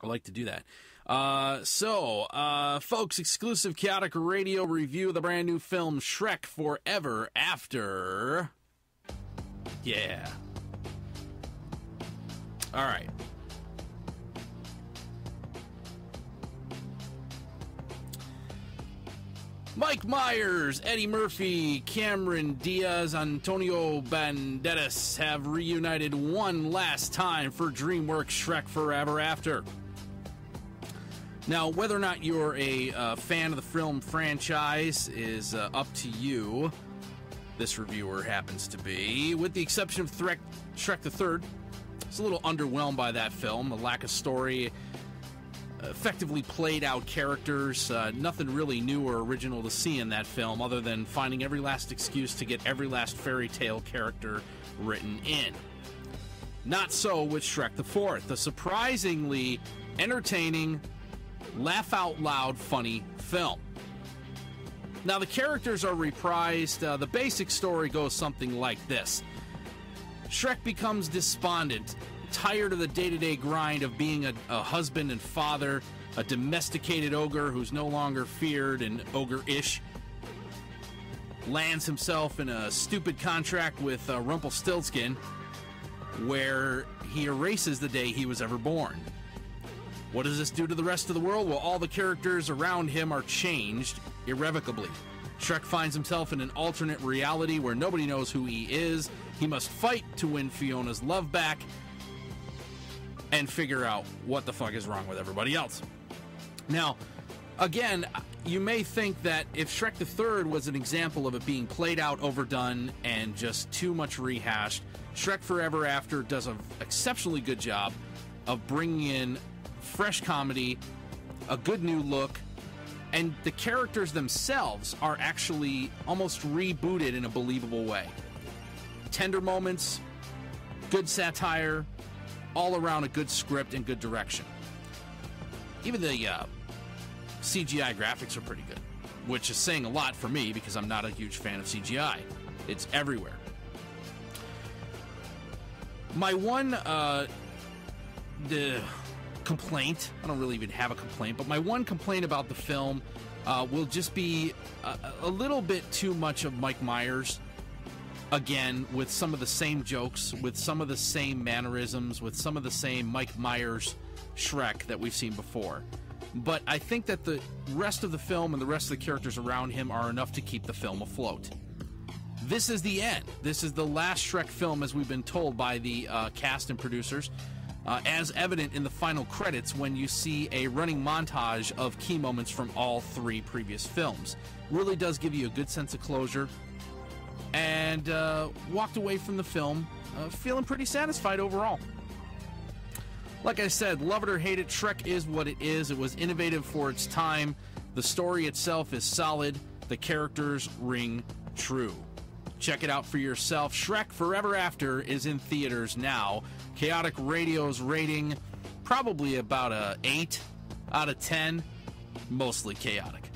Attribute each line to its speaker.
Speaker 1: I like to do that. Folks, exclusive Chaotic Radio review of the brand new film Shrek Forever After. Yeah. All right. Mike Myers, Eddie Murphy, Cameron Diaz, Antonio Banderas have reunited one last time for Dreamworks Shrek Forever After. Now, whether or not you're a fan of the film franchise is up to you. This reviewer happens to be. With the exception of Shrek the Third, it's a little underwhelmed by that film. A lack of story, effectively played out characters, nothing really new or original to see in that film other than finding every last excuse to get every last fairy tale character written in. Not so with Shrek the Fourth, a surprisingly entertaining, laugh out loud funny film. Now the characters are reprised. The basic story goes something like this. Shrek becomes despondent, tired of the day-to-day grind of being a husband and father, a domesticated ogre who's no longer feared and ogre-ish, lands himself in a stupid contract with Rumpelstiltskin where he erases the day he was ever born. What does this do to the rest of the world? Well, all the characters around him are changed irrevocably. Shrek finds himself in an alternate reality where nobody knows who he is. He must fight to win Fiona's love back and figure out what the fuck is wrong with everybody else. Now, again, you may think that if Shrek the Third was an example of it being played out, overdone, and just too much rehashed, Shrek Forever After does an exceptionally good job of bringing in fresh comedy, a good new look, and the characters themselves are actually almost rebooted in a believable way. Tender moments, good satire, all around a good script and good direction. Even the CGI graphics are pretty good, which is saying a lot for me because I'm not a huge fan of CGI. It's everywhere. My one complaint, I don't really even have a complaint, but my one complaint about the film will just be a little bit too much of Mike Myers. Again, with some of the same jokes, with some of the same mannerisms, with some of the same Mike Myers Shrek that we've seen before. But I think that the rest of the film and the rest of the characters around him are enough to keep the film afloat. This is the end. This is the last Shrek film, as we've been told by the cast and producers, as evident in the final credits when you see a running montage of key moments from all three previous films. Really does give you a good sense of closure. And walked away from the film feeling pretty satisfied overall. Like I said, love it or hate it, Shrek is what it is. It was innovative for its time. The story itself is solid. The characters ring true. Check it out for yourself. Shrek Forever After is in theaters now. Chaotic Radio's rating, probably about a 8 out of 10. Mostly chaotic.